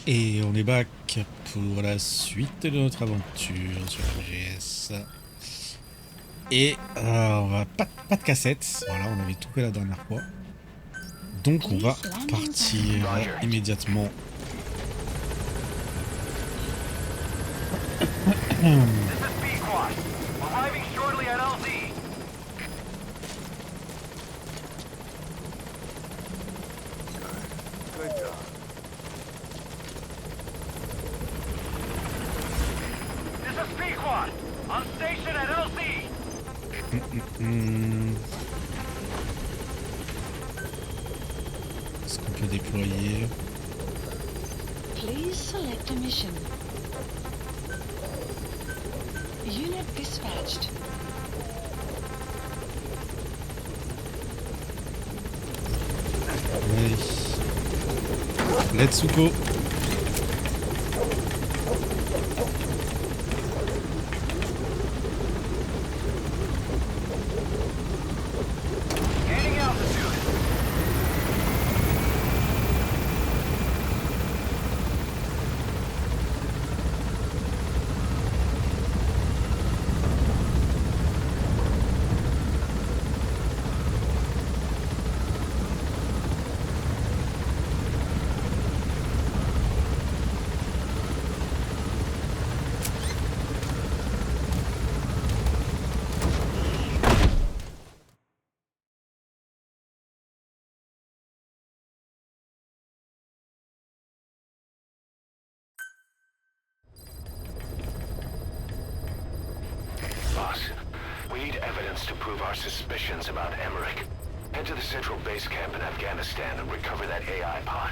Et on est back pour la suite de notre aventure sur la GS. Et on va pas de cassette, voilà, on avait tout fait la dernière fois. Donc on va partir immédiatement. Est-ce qu'on peut déployer? Please select a mission. Unit dispatched. Oui. Let's go. We need evidence to prove our suspicions about Emmerich. Head to the central base camp in Afghanistan and recover that AI pod.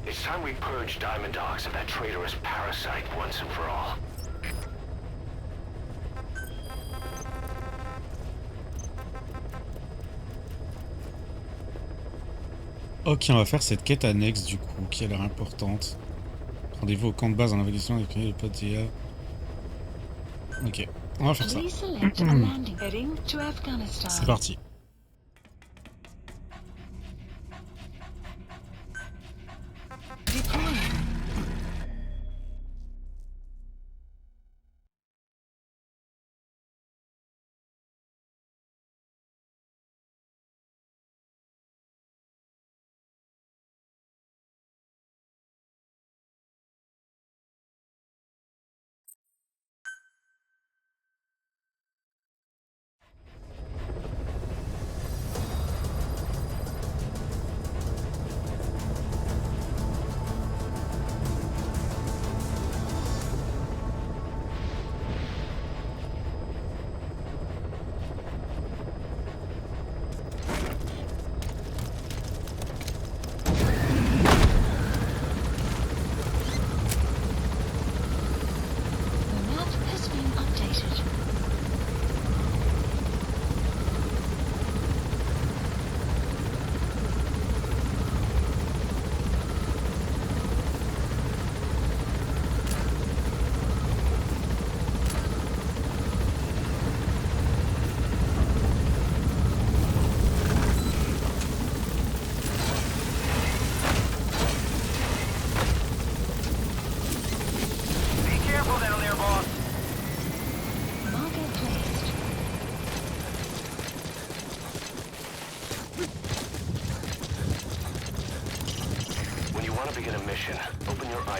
It's time we purge Diamond Dogs of that traitorous parasite once and for all. Ok, on va faire cette quête annexe du coup, qui a l'air importante. Rendez-vous au camp de base en navigation avec le pote d'IA. Ok, on va faire ça. C'est parti.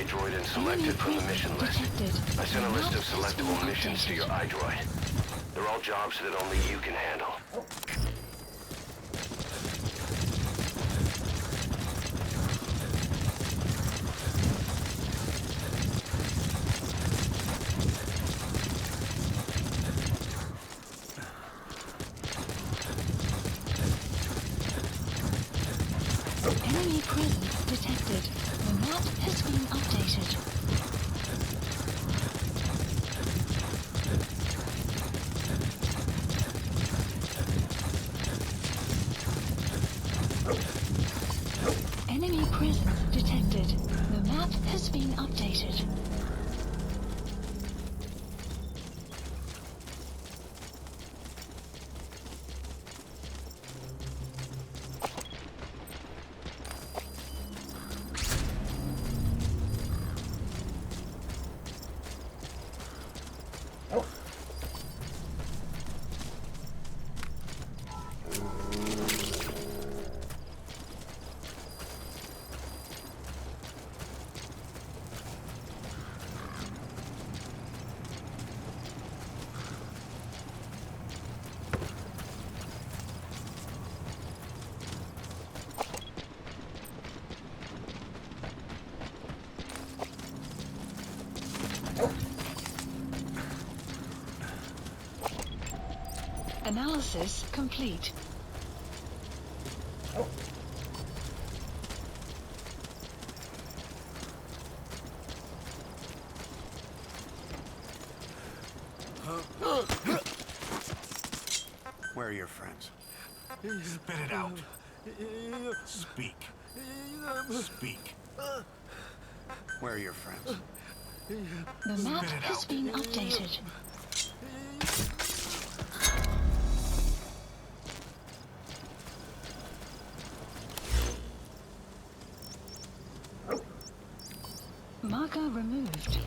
iDroid and select it from the mission list. I sent a list of selectable missions to your iDroid. They're all jobs that only you can handle. Enemy presence detected. The map has been updated. Enemy presence detected. The map has been updated. Analysis complete. Where are your friends? Spit it out. Speak. Speak. Where are your friends? The map Spit it has out. been updated. Marker removed.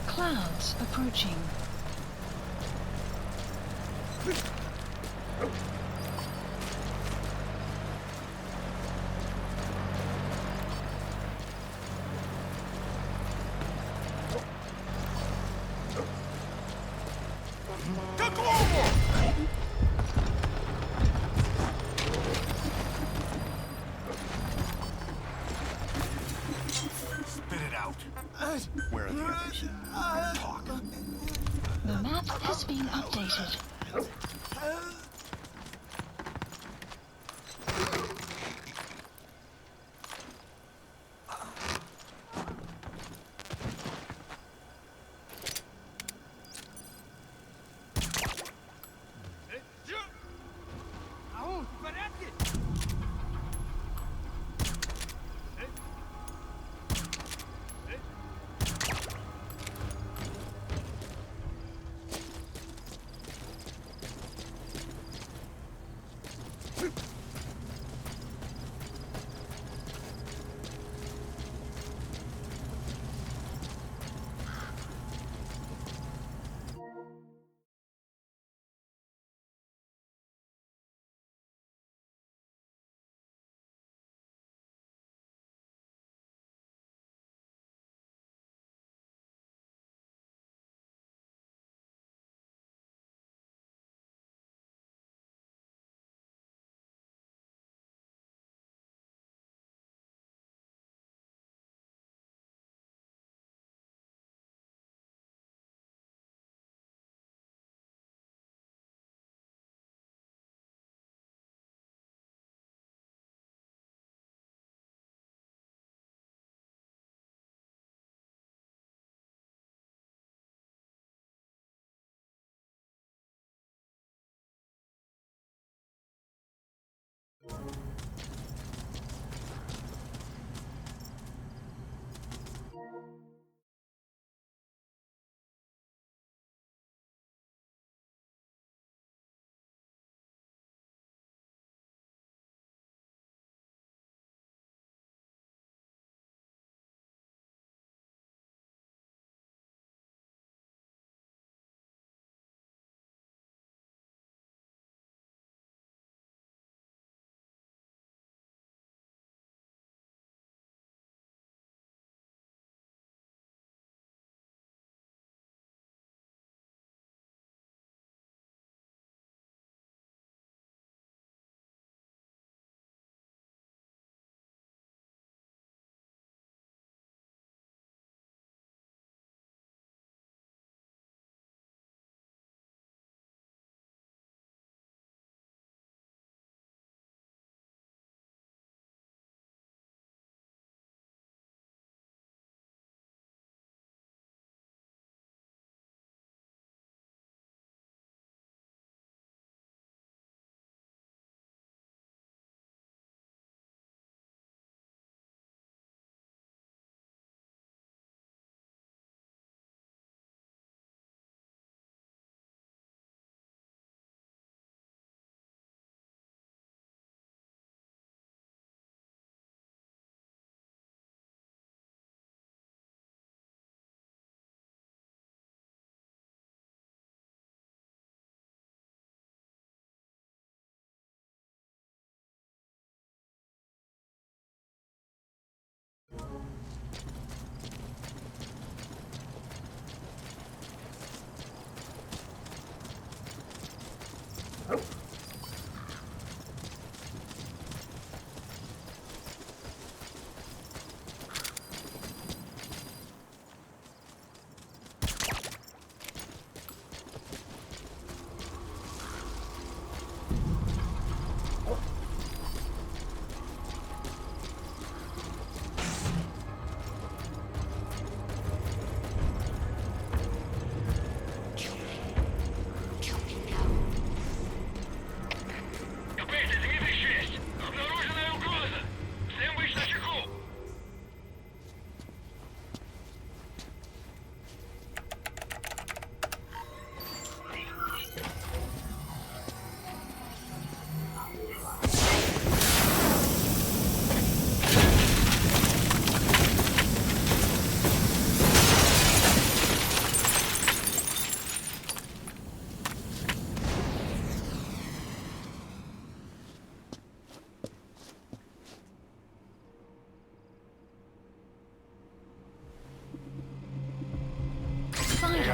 Clouds approaching. Spit it out. Where are the others? Talk. The map has been updated.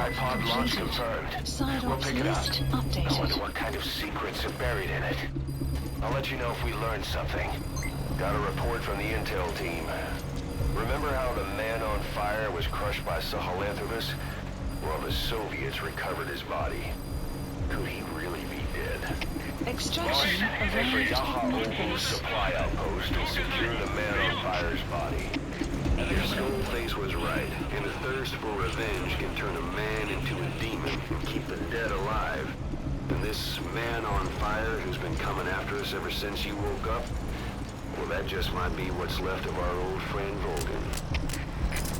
AI pod launch completed. confirmed. Side We'll ops pick it up. list I wonder updated. what kind of secrets are buried in it. I'll let you know if we learn something. Got a report from the intel team. Remember how the man on fire was crushed by Sahelanthropus? Well, the Soviets recovered his body. Could he really be dead? Extraction Head for arrived at Yaha Mother Obu's Base. supply outpost and secure the man on fire's body. If Skullface was right, and a thirst for revenge can turn a man into a demon and keep the dead alive, then this man on fire who's been coming after us ever since you woke up, well, that just might be what's left of our old friend Volgan.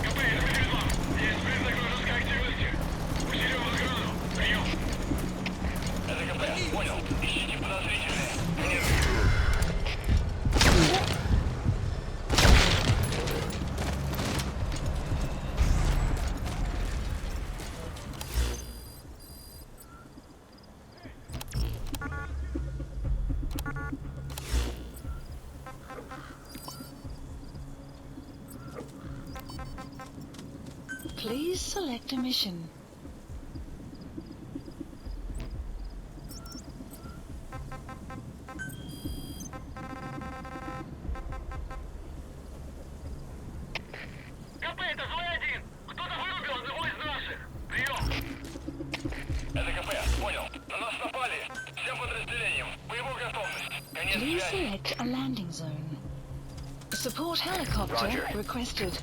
Please select a mission. КП, это злой один! Кто-то вырубил одного из наших! Прием! Это КП, понял. На нас напали. Всем подразделениям. Боевую готовность. Конец Please связи. select a landing zone. Support helicopter Roger. requested.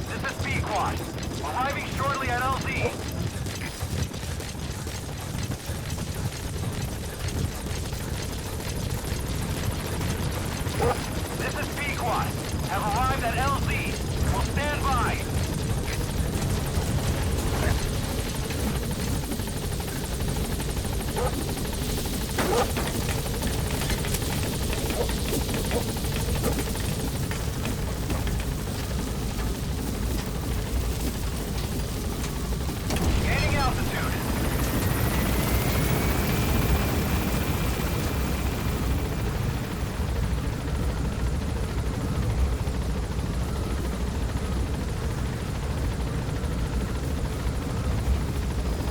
This is B-Quad. Arriving shortly at LZ. This is B-Quad. Have arrived at LZ. Will stand by. Gaining altitude.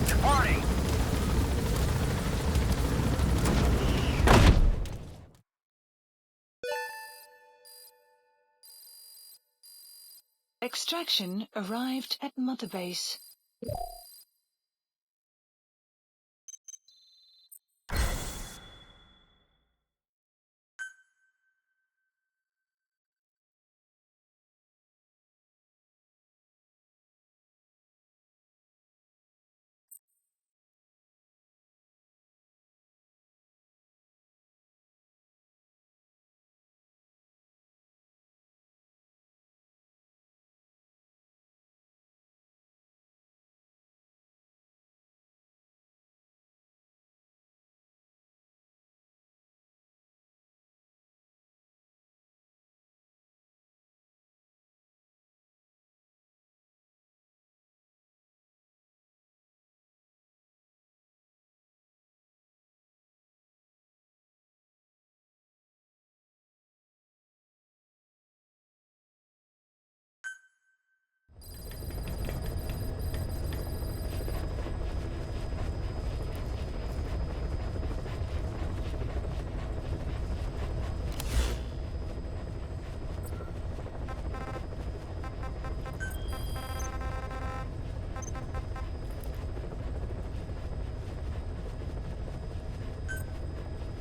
Departing. Extraction arrived at Mother Base.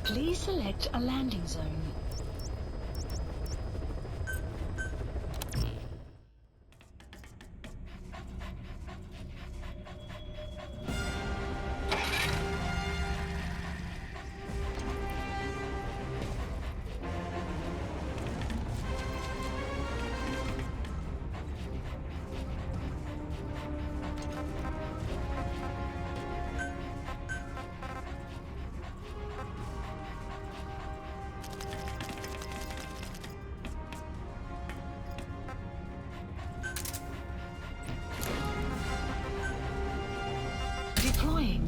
Please select a landing zone. Deploying.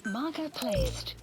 Marker placed.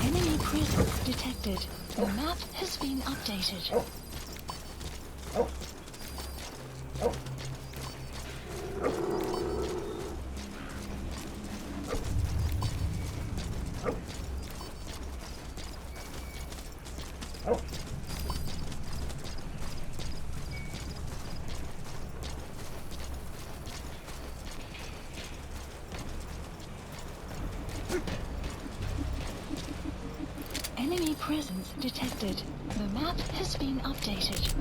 Enemy presence detected. The map has been updated. Enemy presence detected. The map has been updated.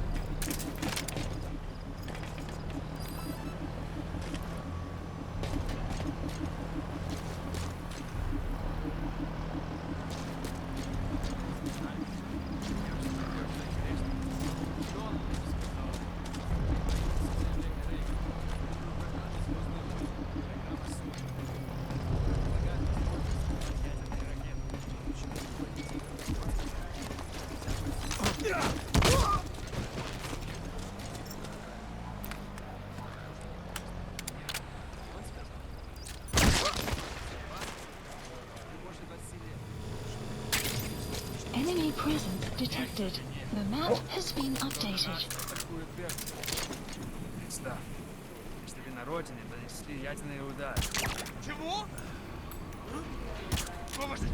Enemy presence detected. The map has been updated. Представь, если бы на родине нанесли ядерный удар. Чего? Что вы здесь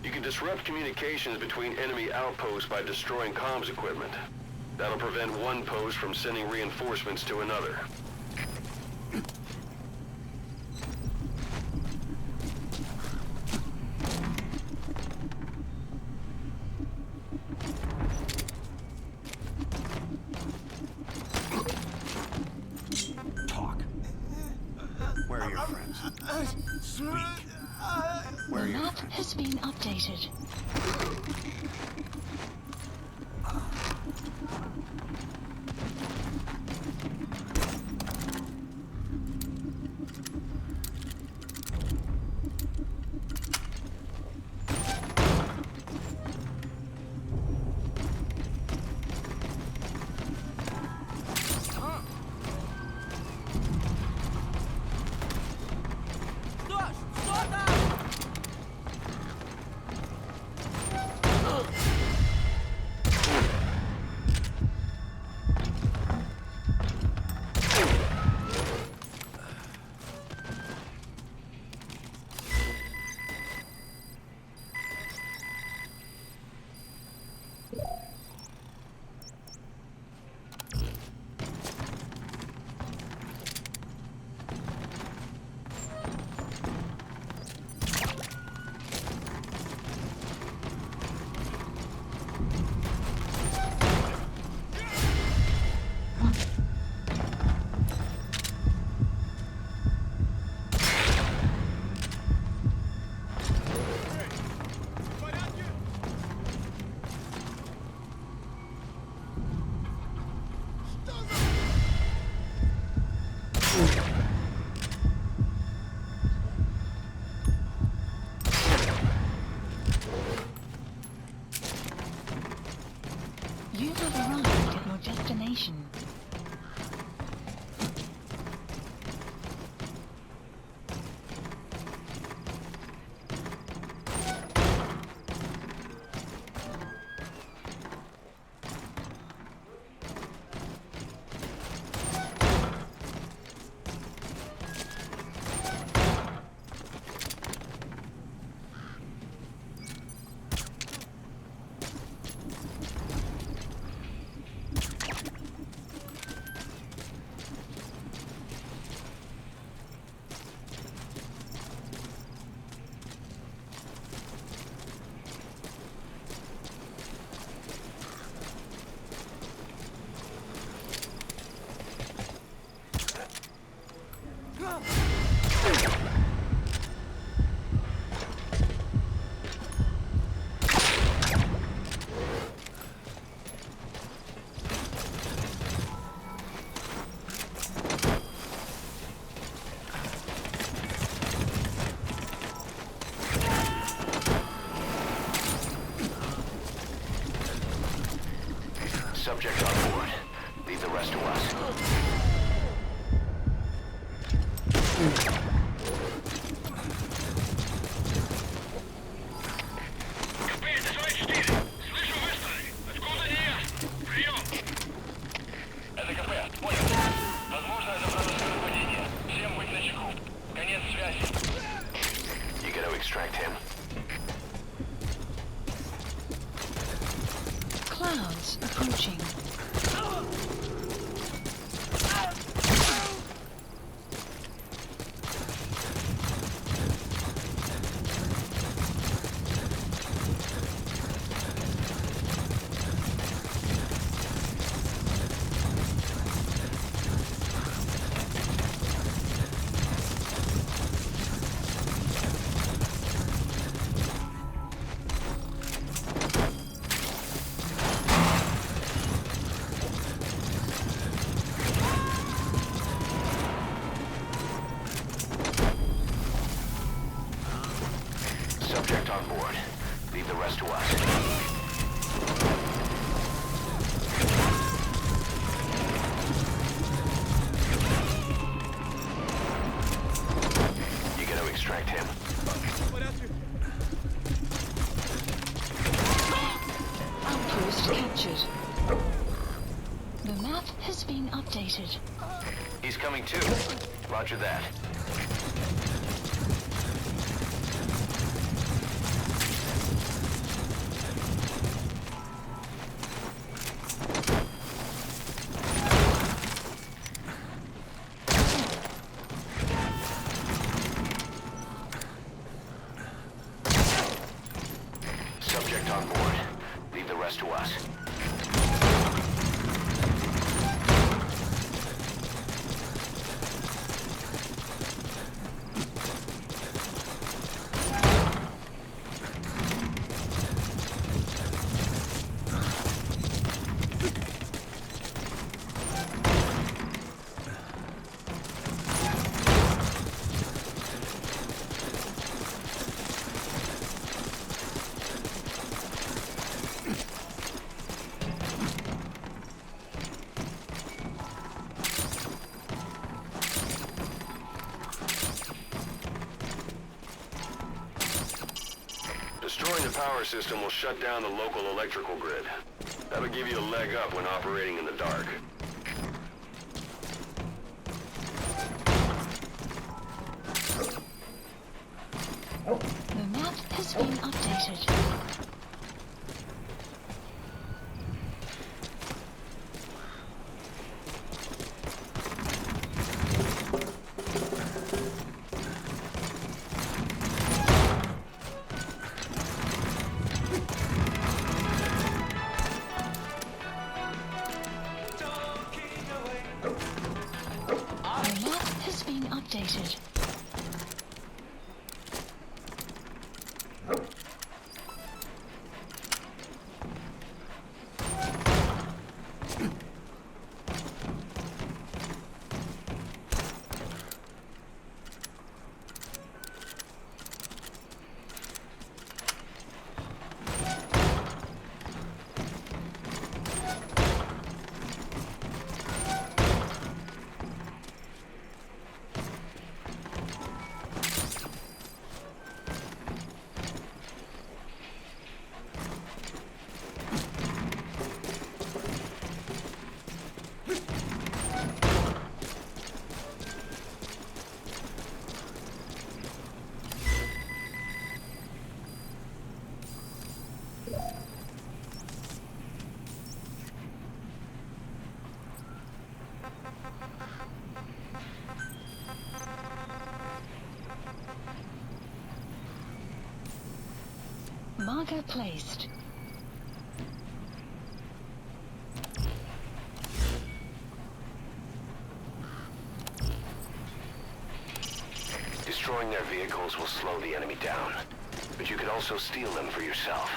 You can disrupt communications between enemy outposts by destroying comms equipment. That'll prevent one post from sending reinforcements to another. Talk. Where are your friends? Speak. Where are The your map friends? has been updated. You have arrived at your destination. Subject on board. Leave the rest to us. КП, это 4. Слышу выстрелы. Откуда не ясно. Прием. Это КП. Понял. Возможно, это продолжение нападения. Всем быть начеку. Конец связи. You gotta extract him. Clouds approaching. Subject on board. Leave the rest to us. You gotta extract him. Outpost captured. The map has been updated. He's coming too. Roger that. Subject on board. Leave the rest to us. Destroying the power system will shut down the local electrical grid. That'll give you a leg up when operating in the dark. The map has been updated. The map has been updated. Marker placed. Destroying their vehicles will slow the enemy down, but you could also steal them for yourself.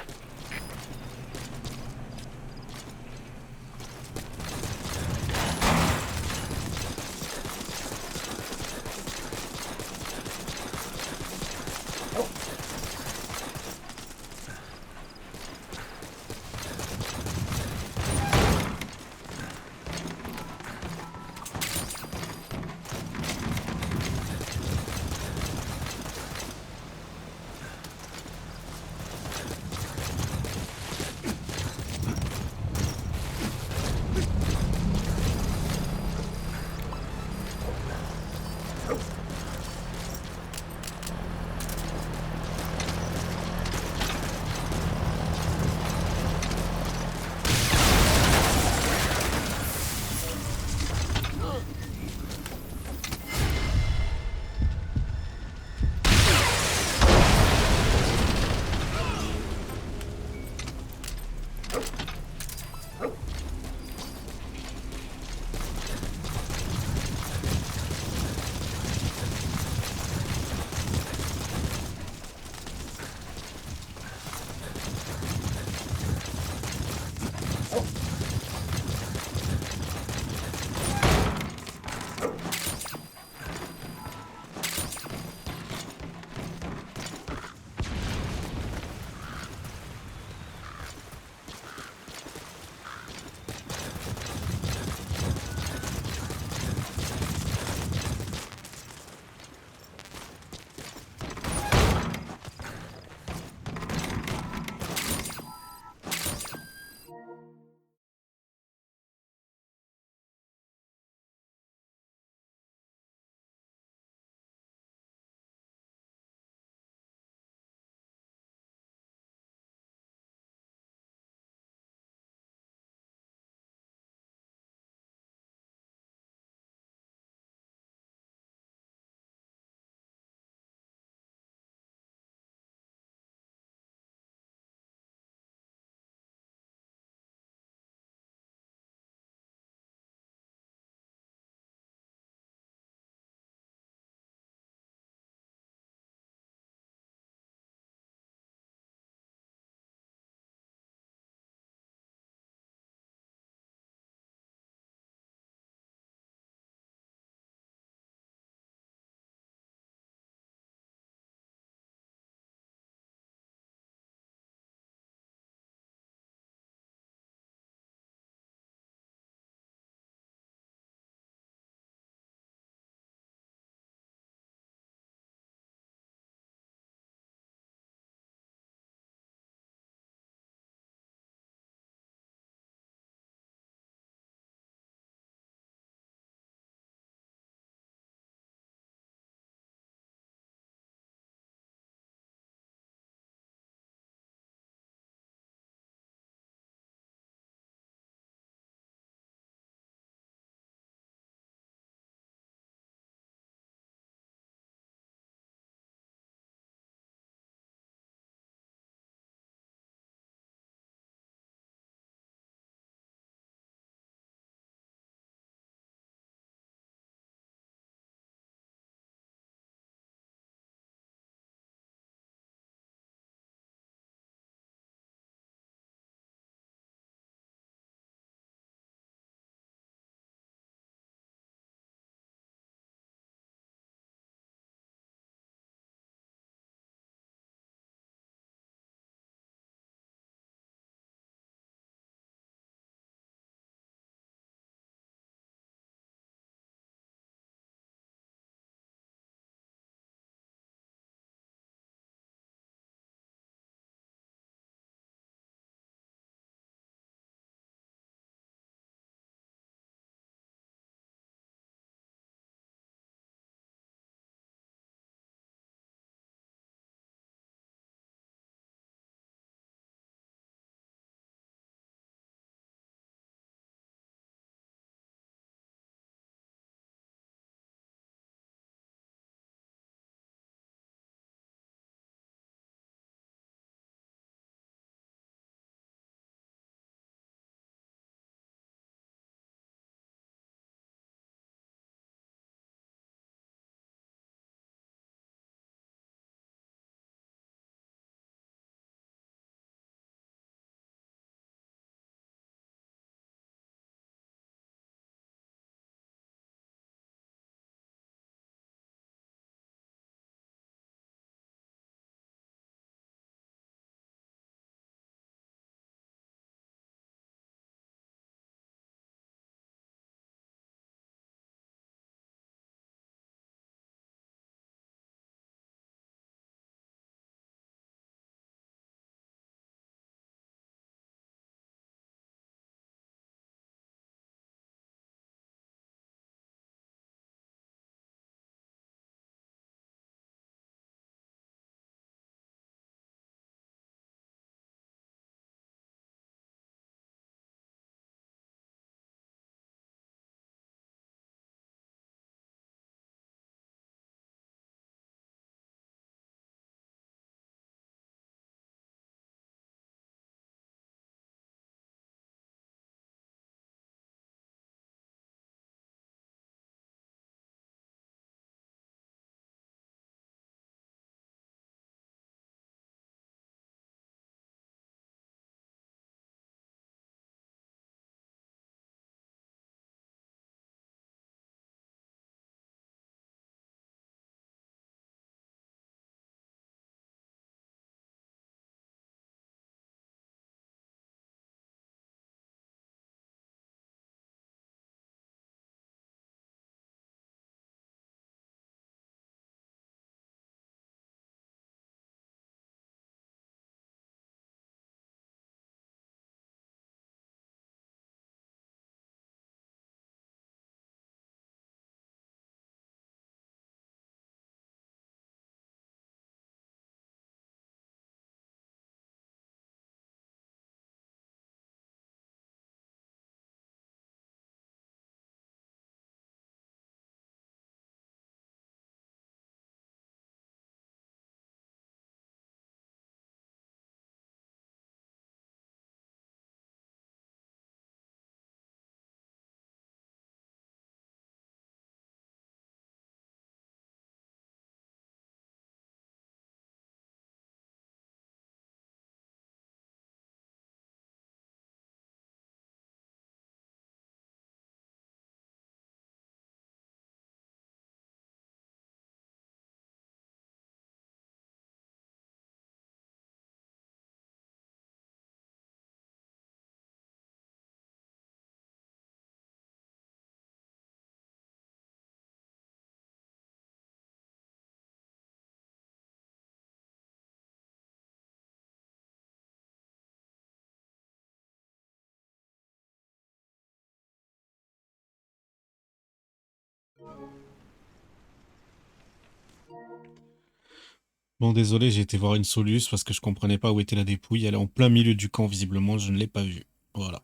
Bon, désolé, j'ai été voir une soluce parce que je comprenais pas où était la dépouille. Elle est en plein milieu du camp, visiblement, je ne l'ai pas vue. Voilà.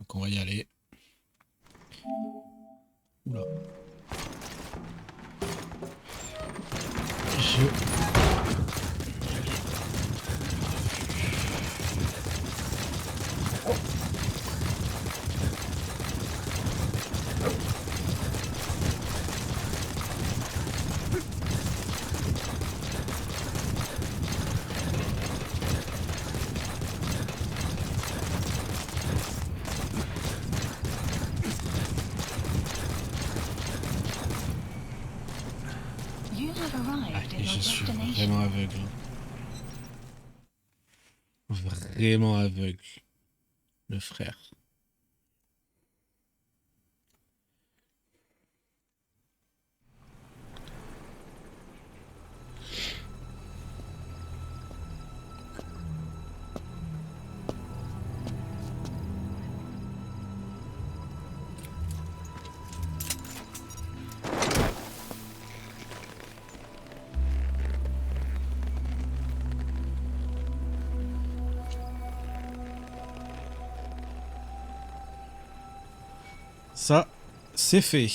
Donc on va y aller. Oula. You have arrived in Et your je suis destination. vraiment aveugle. Vraiment aveugle. Le frère. Ça, c'est fait.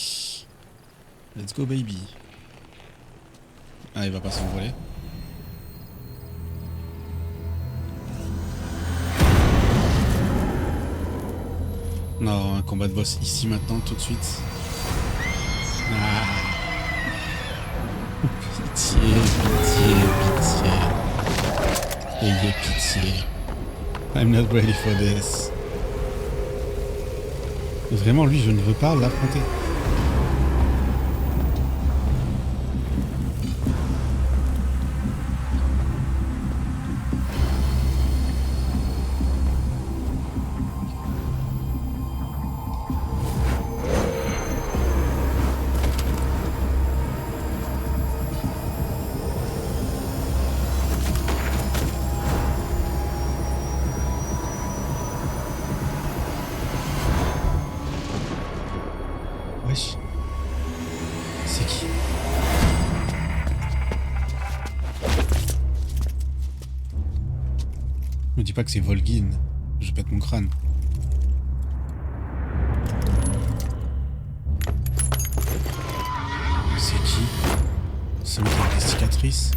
Let's go, baby. Ah, il va pas s'envoler. Non, un combat de boss ici, maintenant, tout de suite. Ah. Pitié, pitié, pitié. Ayez pitié. I'm not ready for this. Vraiment, lui, je ne veux pas l'affronter. Wesh. C'est qui? Me dis pas que c'est Volgin. Je pète mon crâne. C'est qui? C'est lui qui a des cicatrices.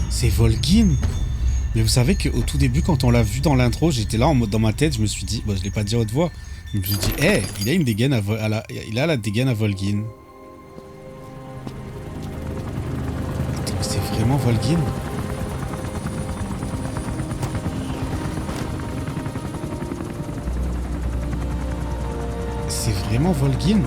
C'est Volgin? Mais vous savez qu'au tout début, quand on l'a vu dans l'intro, j'étais là en mode dans ma tête, je me suis dit, bon, je l'ai pas dit à haute voix, mais je me suis dit, hé, il a une dégaine il a la dégaine à Volgin. Attends, c'est vraiment Volgin? C'est vraiment Volgin?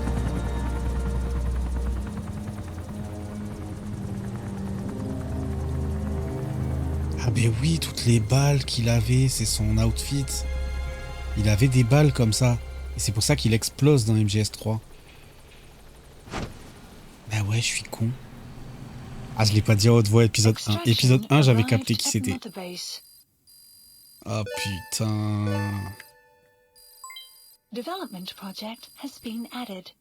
Ah ben oui, toutes les balles qu'il avait, c'est son outfit. Il avait des balles comme ça. Et c'est pour ça qu'il explose dans MGS3. Bah ouais, je suis con. Ah, je l'ai pas dit à haute voix, épisode 1. Épisode 1, j'avais capté qui c'était. Oh putain. Development project has been added.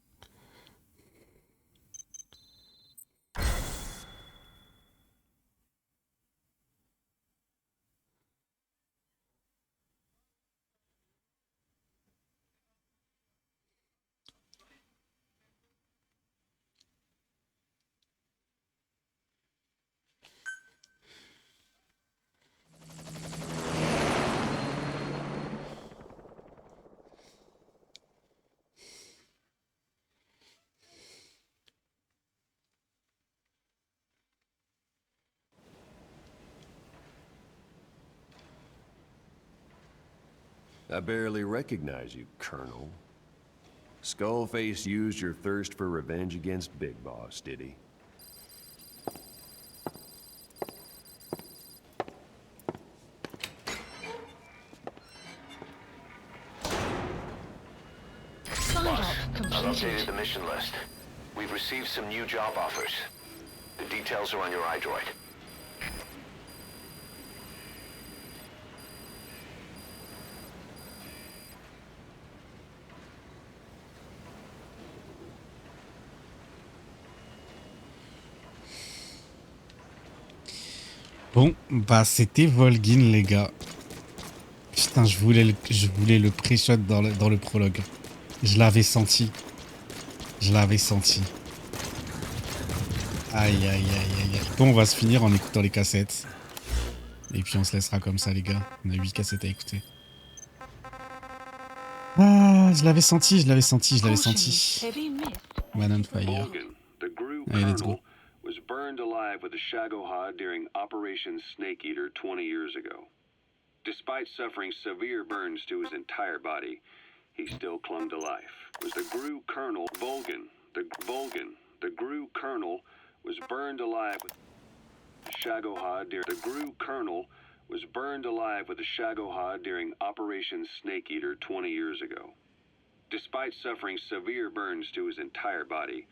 I barely recognize you, Colonel. Skullface used your thirst for revenge against Big Boss, did he? Sign-up I've completed. updated the mission list. We've received some new job offers. The details are on your iDroid. Bon, bah c'était Volgin, les gars. Putain, je voulais le pré-shot dans le prologue. Je l'avais senti. Je l'avais senti. Aïe, aïe, aïe, aïe, aïe. Bon, on va se finir en écoutant les cassettes. Et puis on se laissera comme ça, les gars. On a 8 cassettes à écouter. Ah, je l'avais senti, je l'avais senti, je l'avais Caution, senti. heavy mist. Man on fire. Volgan, the Gru Allez, let's go. Colonel, was burned alive with a Shagohod during Operation Snake Eater 20 years ago. Despite suffering severe burns to his entire body, he still clung to life. Was the Gru Colonel Volgan, the Gru Colonel was burned alive with a Shagohod during the Gru Colonel was burned alive with a Shagohod during Operation Snake Eater 20 years ago. Despite suffering severe burns to his entire body,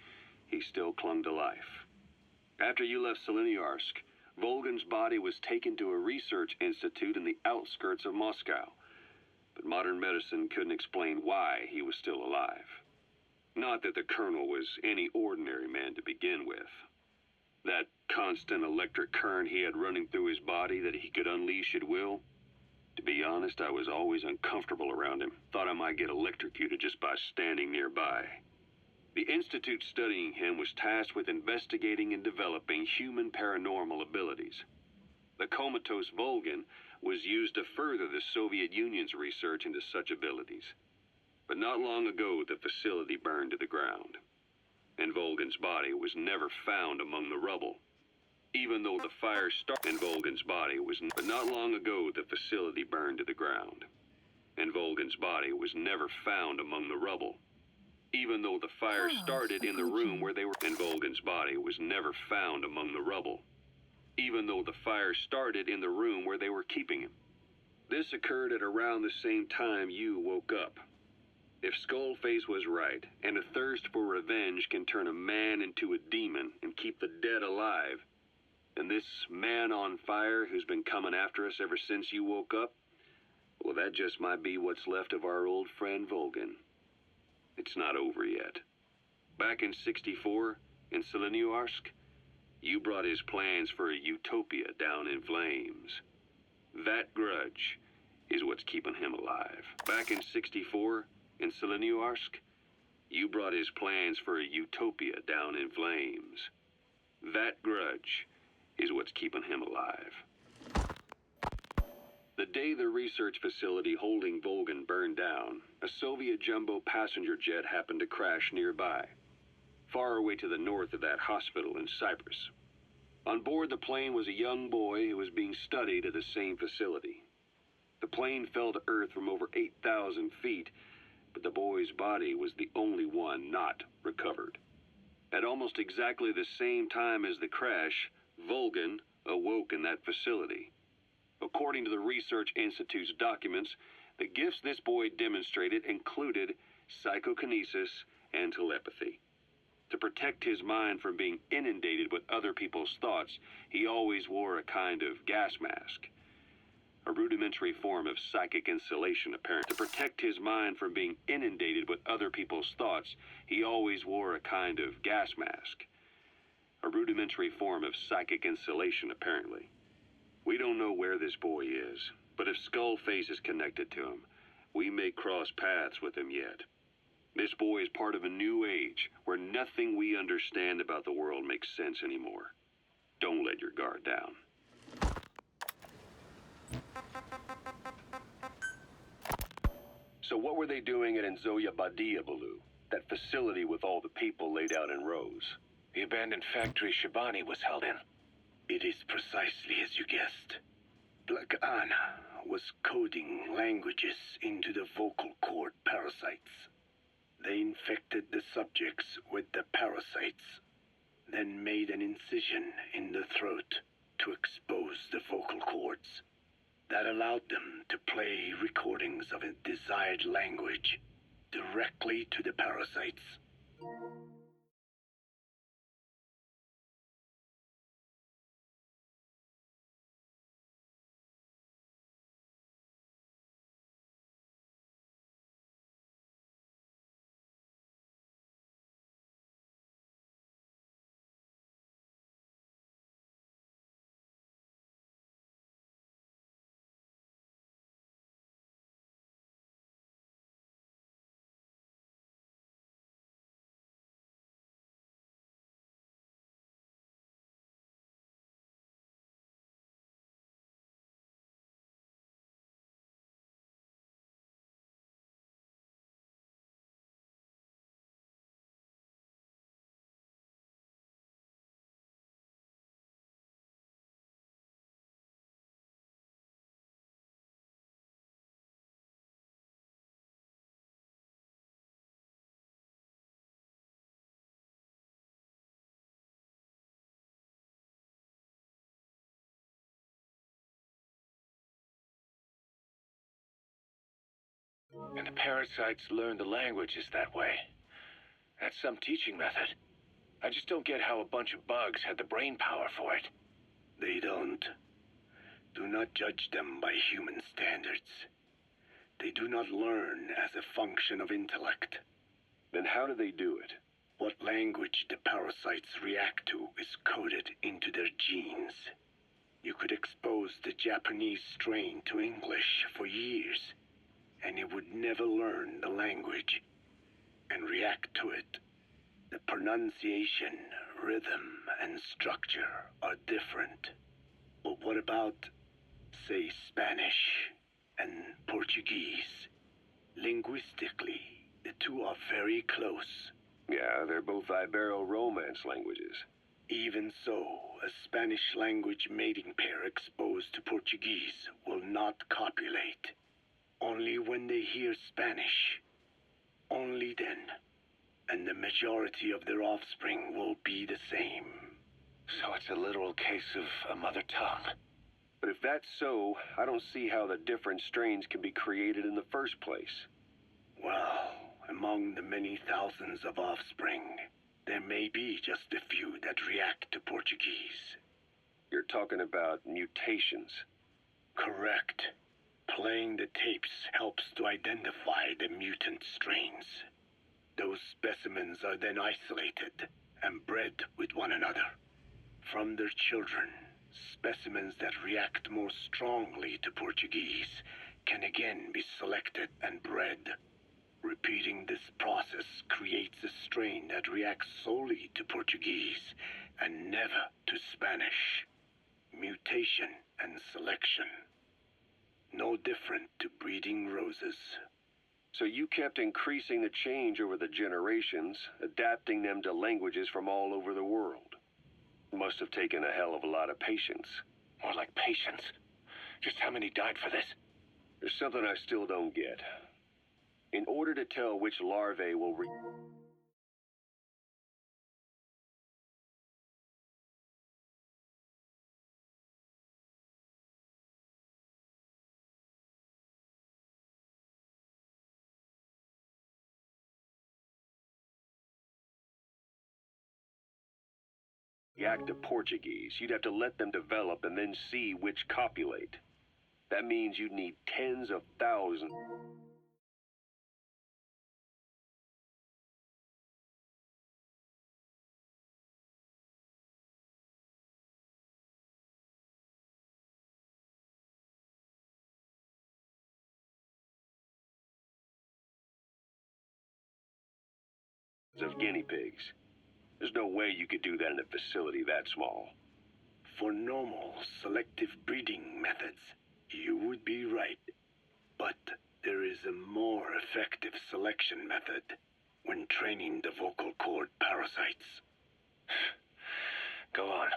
he still clung to life. After you left Seleniarsk, Volgan's body was taken to a research institute in the outskirts of Moscow, but modern medicine couldn't explain why he was still alive. Not that the colonel was any ordinary man to begin with. That constant electric current he had running through his body that he could unleash at will? To be honest, I was always uncomfortable around him. Thought I might get electrocuted just by standing nearby. The institute studying him was tasked with investigating and developing human paranormal abilities. The comatose Volgan was used to further the Soviet Union's research into such abilities. But not long ago, the facility burned to the ground, and Volgan's body was never found among the rubble. Even though the fire started, and Volgan's body was, but not long ago, the facility burned to the ground, and Volgan's body was never found among the rubble. Even though the fire started in the room where they were, and Volgan's body was never found among the rubble. Even though the fire started in the room where they were keeping him. This occurred at around the same time you woke up. If Skullface was right, and a thirst for revenge can turn a man into a demon and keep the dead alive, then this man on fire who's been coming after us ever since you woke up, well, that just might be what's left of our old friend Volgan. It's not over yet. Back in '64, in Seleniarsk, you brought his plans for a utopia down in flames. That grudge is what's keeping him alive. Back in '64, in Seleniarsk, you brought his plans for a utopia down in flames. That grudge is what's keeping him alive. The day the research facility holding Volgan burned down, a Soviet jumbo passenger jet happened to crash nearby, far away to the north of that hospital in Cyprus. On board the plane was a young boy who was being studied at the same facility. The plane fell to earth from over 8,000 feet, but the boy's body was the only one not recovered. At almost exactly the same time as the crash, Volgan awoke in that facility. According to the Research Institute's documents, the gifts this boy demonstrated included psychokinesis and telepathy. To protect his mind from being inundated with other people's thoughts, he always wore a kind of gas mask. A rudimentary form of psychic insulation, apparently. To protect his mind from being inundated with other people's thoughts, he always wore a kind of gas mask. A rudimentary form of psychic insulation, apparently. We don't know where this boy is, but if Skullface is connected to him, we may cross paths with him yet. This boy is part of a new age where nothing we understand about the world makes sense anymore. Don't let your guard down. So what were they doing at Enzoya Badia, Baloo? That facility with all the people laid out in rows? The abandoned factory Shabani was held in. It is precisely as you guessed. Black Anna was coding languages into the vocal cord parasites. They infected the subjects with the parasites, then made an incision in the throat to expose the vocal cords. That allowed them to play recordings of a desired language directly to the parasites. And the parasites learn the languages that way. That's some teaching method. I just don't get how a bunch of bugs had the brain power for it. They don't. Do not judge them by human standards. They do not learn as a function of intellect. Then how do they do it? What language the parasites react to is coded into their genes. You could expose the Japanese strain to English for years, and it would never learn the language and react to it. The pronunciation, rhythm, and structure are different. But what about, say, Spanish and Portuguese? Linguistically, the two are very close. Yeah, they're both Ibero-Romance languages. Even so, a Spanish language mating pair exposed to Portuguese will not copulate. Only when they hear Spanish. Only then. And the majority of their offspring will be the same. So it's a literal case of a mother tongue. But if that's so, I don't see how the different strains can be created in the first place. Well, among the many thousands of offspring, there may be just a few that react to Portuguese. You're talking about mutations. Correct. Playing the tapes helps to identify the mutant strains. Those specimens are then isolated and bred with one another. From their children, specimens that react more strongly to Portuguese can again be selected and bred. Repeating this process creates a strain that reacts solely to Portuguese and never to Spanish. Mutation and selection. No different to breeding roses. So you kept increasing the change over the generations, adapting them to languages from all over the world. Must have taken a hell of a lot of patience. More like patience. Just how many died for this? There's something I still don't get. In order to tell which larvae will react to Portuguese, you'd have to let them develop and then see which copulate. That means you'd need tens of thousands of guinea pigs. There's no way you could do that in a facility that small. For normal selective breeding methods, you would be right. But there is a more effective selection method when training the vocal cord parasites. Go on.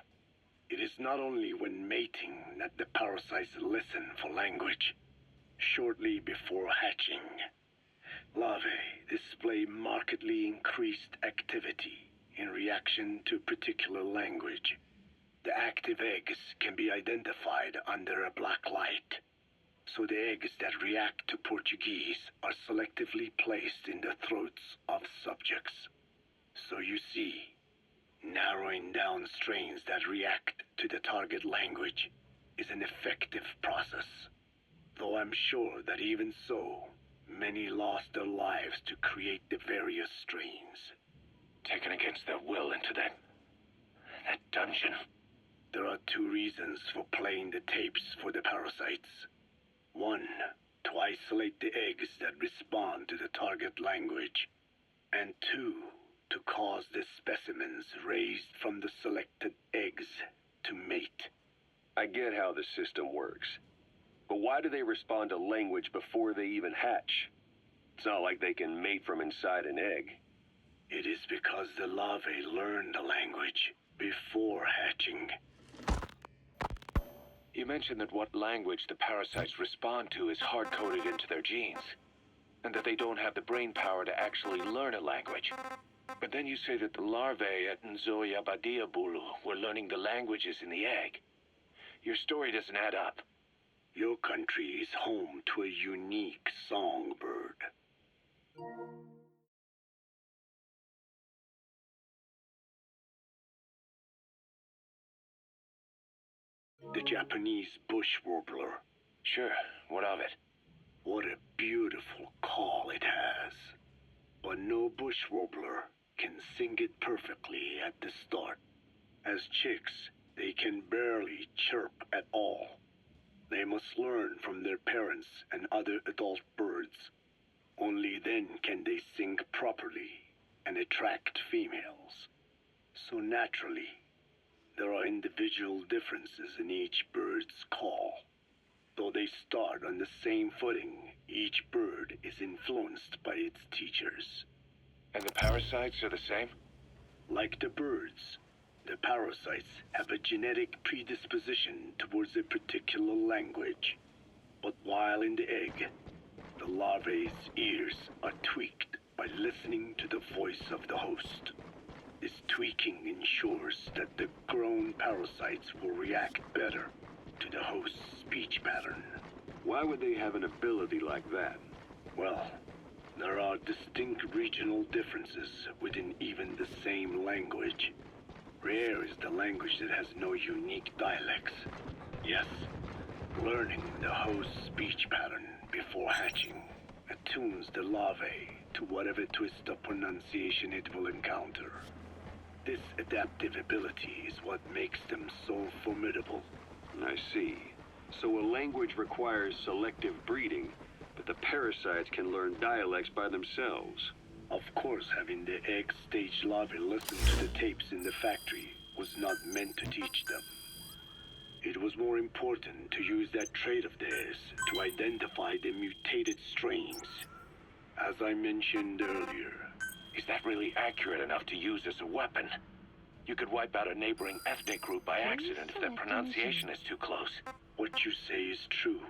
It is not only when mating that the parasites listen for language. Shortly before hatching, larvae display markedly increased activity in reaction to particular language. The active eggs can be identified under a black light, so the eggs that react to Portuguese are selectively placed in the throats of subjects. So you see, narrowing down strains that react to the target language is an effective process, though I'm sure that even so, many lost their lives to create the various strains. Taken against their will into that dungeon. There are two reasons for playing the tapes for the parasites. One, to isolate the eggs that respond to the target language. And two, to cause the specimens raised from the selected eggs to mate. I get how the system works. But why do they respond to language before they even hatch? It's not like they can mate from inside an egg. It is because the larvae learn the language before hatching. You mentioned that what language the parasites respond to is hard-coded into their genes, and that they don't have the brain power to actually learn a language. But then you say that the larvae at Nzoia Badia Bulu were learning the languages in the egg. Your story doesn't add up. Your country is home to a unique songbird. The Japanese bush warbler. Sure, what of it? What a beautiful call it has. But no bush warbler can sing it perfectly at the start. As chicks, they can barely chirp at all. They must learn from their parents and other adult birds. Only then can they sing properly and attract females. So naturally, there are individual differences in each bird's call. Though they start on the same footing, each bird is influenced by its teachers. And the parasites are the same? Like the birds, the parasites have a genetic predisposition towards a particular language. But while in the egg, the larvae's ears are tweaked by listening to the voice of the host. This tweaking ensures that the grown parasites will react better to the host's speech pattern. Why would they have an ability like that? Well, there are distinct regional differences within even the same language. Rare is the language that has no unique dialects. Yes, learning the host's speech pattern before hatching attunes the larvae to whatever twist of pronunciation it will encounter. This adaptive ability is what makes them so formidable. I see. So a language requires selective breeding, but the parasites can learn dialects by themselves. Of course, having the egg-stage larvae listen to the tapes in the factory was not meant to teach them. It was more important to use that trait of theirs to identify the mutated strains. As I mentioned earlier, Is that really accurate enough to use as a weapon? You could wipe out a neighboring ethnic group by accident if their pronunciation is too close. what you say is true.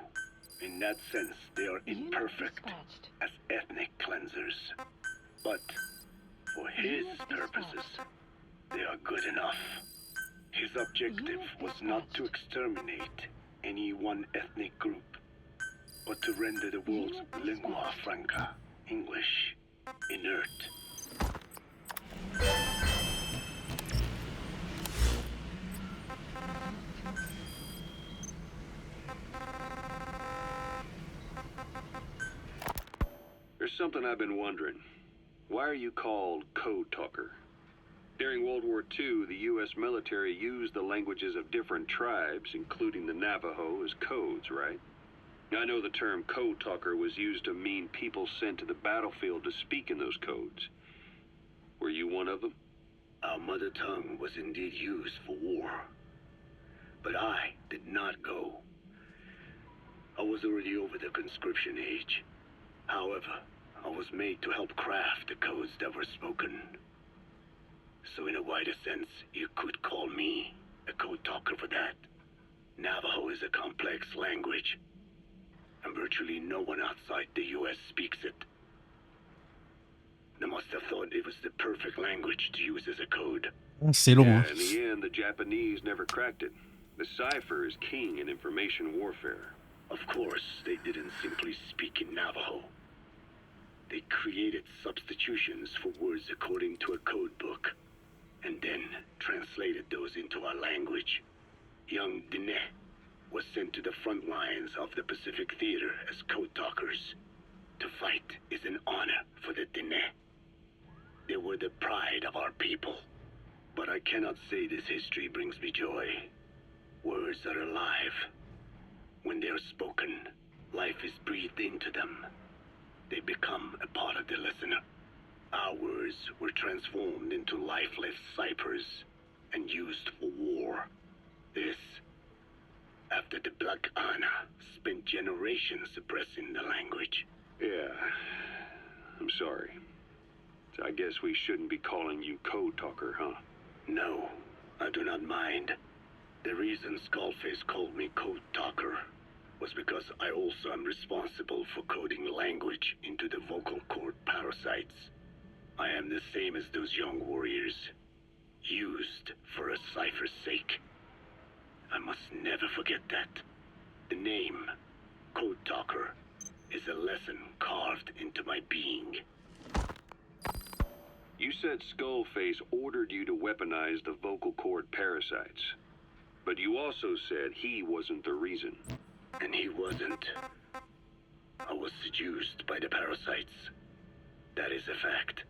In that sense, they are Unit imperfect dispatched. as ethnic cleansers. But for his Unit purposes, dispatched. they are good enough. His objective Unit was not to dispatched. exterminate any one ethnic group, but to render the world's Unit lingua dispatched. franca, English, inert. There's something I've been wondering. Why are you called Code Talker? During World War II, the U.S. military used the languages of different tribes, including the Navajo, as codes, right? I know the term Code Talker was used to mean people sent to the battlefield to speak in those codes. Were you one of them? Our mother tongue was indeed used for war. But I did not go. I was already over the conscription age. However, I was made to help craft the codes that were spoken. So in a wider sense, you could call me a code talker for that. Navajo is a complex language, and virtually no one outside the U.S. speaks it. They must have thought it was the perfect language to use as a code. C'est long, Yeah, hein. in the end, the Japanese never cracked it. The cipher is king in information warfare. Of course, they didn't simply speak in Navajo. They created substitutions for words according to a code book, and then translated those into our language. Young Diné was sent to the front lines of the Pacific Theater as code talkers. To fight is an honor for the Diné. They were the pride of our people. But I cannot say this history brings me joy. Words are alive. When they are spoken, life is breathed into them. They become a part of the listener. Our words were transformed into lifeless ciphers and used for war. This, after the Black Ana spent generations suppressing the language. Yeah, I'm sorry. So I guess we shouldn't be calling you Code Talker, huh? No, I do not mind. The reason Skullface called me Code Talker was because I also am responsible for coding language into the vocal cord parasites. I am the same as those young warriors, used for a cipher's sake. I must never forget that. The name, Code Talker, is a lesson carved into my being. You said Skullface ordered you to weaponize the vocal cord parasites. But you also said he wasn't the reason. And he wasn't. I was seduced by the parasites. That is a fact.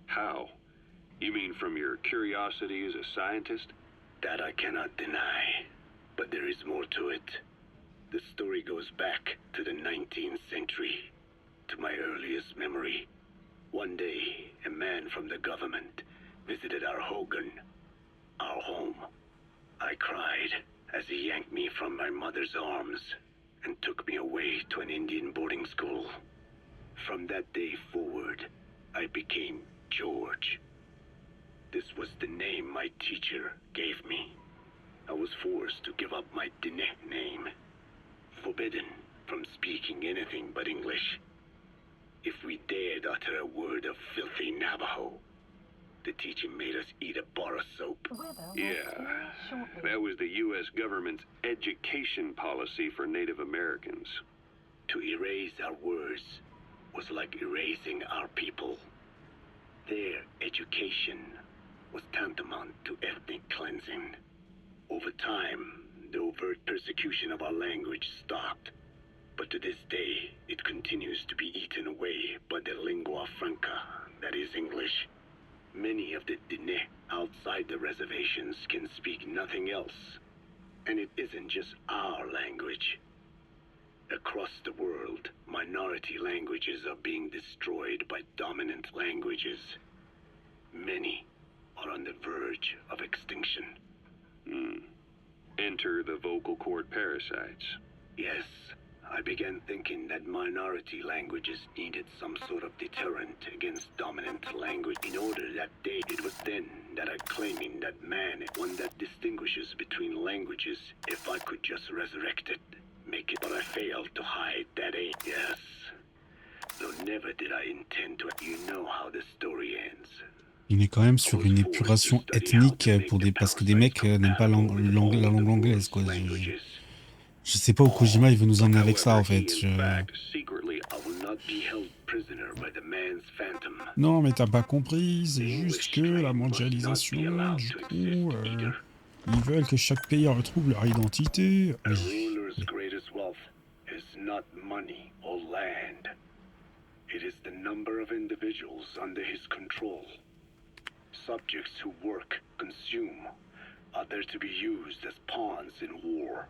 How? You mean from your curiosity as a scientist? That I cannot deny. But there is more to it. The story goes back to the 19th century, to my earliest memory. One day, a man from the government visited our Hogan, our home. I cried as he yanked me from my mother's arms and took me away to an Indian boarding school. From that day forward, I became George. This was the name my teacher gave me. I was forced to give up my Diné name, forbidden from speaking anything but English. If we dared utter a word of filthy Navajo, the teacher made us eat a bar of soap. Yeah, that was the U.S. government's education policy for Native Americans. To erase our words was like erasing our people. Their education was tantamount to ethnic cleansing. Over time, the overt persecution of our language stopped. But to this day, it continues to be eaten away by the lingua franca, that is English. Many of the Diné outside the reservations can speak nothing else. And it isn't just our language. Across the world, minority languages are being destroyed by dominant languages. Many are on the verge of extinction. Enter the vocal cord parasites. Yes, I began thinking that minority languages needed some sort of deterrent against dominant language. In order that day, it was then that I claiming that man is one that distinguishes between languages. If I could just resurrect it, make it, but I failed to hide that aim. Yes, though never did I intend to. You know how the story ends. Il est quand même sur une épuration ethnique parce que des mecs n'aiment pas la langue anglaise, quoi. Je sais pas où Kojima il veut nous emmener avec ça, en fait. Non, mais t'as pas compris, c'est juste que la mondialisation, du coup, ils veulent que chaque pays retrouve leur identité. Oui. Subjects who work, consume, are there to be used as pawns in war.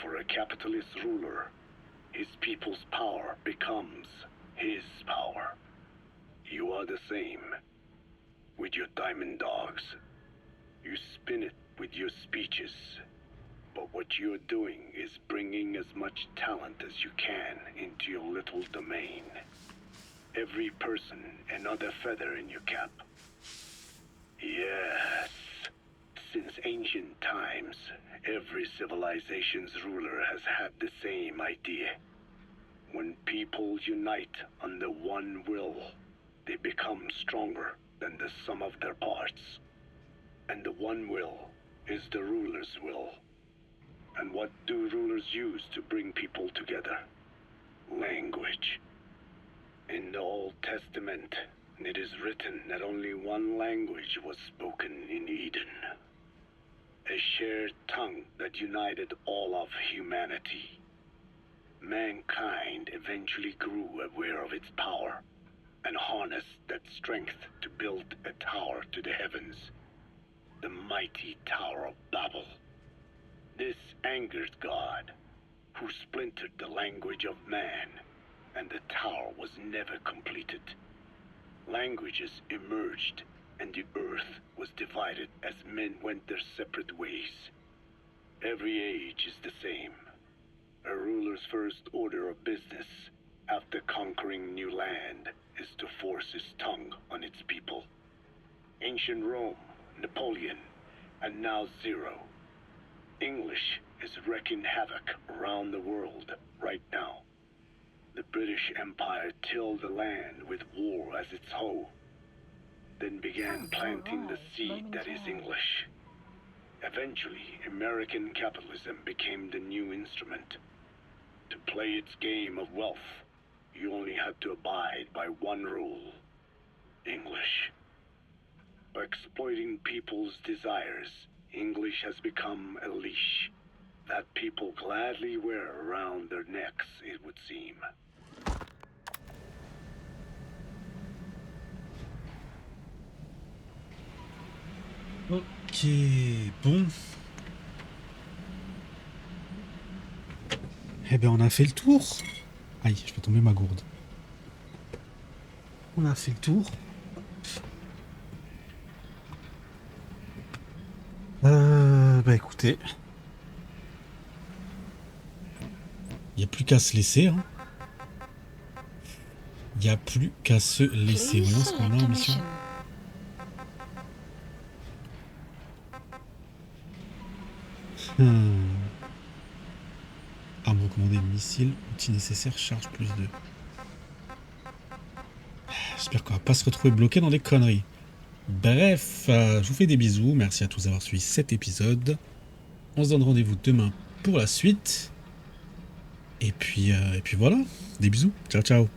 For a capitalist ruler, his people's power becomes his power. You are the same with your diamond dogs. You spin it with your speeches, but what you're doing is bringing as much talent as you can into your little domain. Every person another feather in your cap. Yes. Since ancient times, every civilization's ruler has had the same idea. When people unite under one will, they become stronger than the sum of their parts. And the one will is the ruler's will. And what do rulers use to bring people together? Language. In the Old Testament, it is written that only one language was spoken in Eden. A shared tongue that united all of humanity. Mankind eventually grew aware of its power and harnessed that strength to build a tower to the heavens, the mighty Tower of Babel. This angered God, who splintered the language of man, and the tower was never completed. Languages emerged, and the earth was divided as men went their separate ways. Every age is the same. A ruler's first order of business after conquering new land is to force his tongue on its people. Ancient Rome, Napoleon, and now Zero. English is wreaking havoc around the world right now. The British Empire tilled the land with war as its hoe, then began planting the seed that is English. Eventually, American capitalism became the new instrument. To play its game of wealth, you only had to abide by one rule: English. By exploiting people's desires, English has become a leash that people gladly wear around their necks, it would seem. Ok, bon. Eh ben on a fait le tour. Aïe, je vais tomber ma gourde. On a fait le tour. Bah écoutez. Il n'y a plus qu'à se laisser. Hein. Il n'y a plus qu'à se laisser. Please Voyons ce qu'on a select en a mission. mission. Arme recommandée, missile, outil nécessaire, charge plus 2. J'espère qu'on va pas se retrouver bloqué dans des conneries. Bref, je vous fais des bisous. Merci à tous d'avoir suivi cet épisode. On se donne rendez-vous demain pour la suite. Et puis voilà. Des bisous. Ciao, ciao.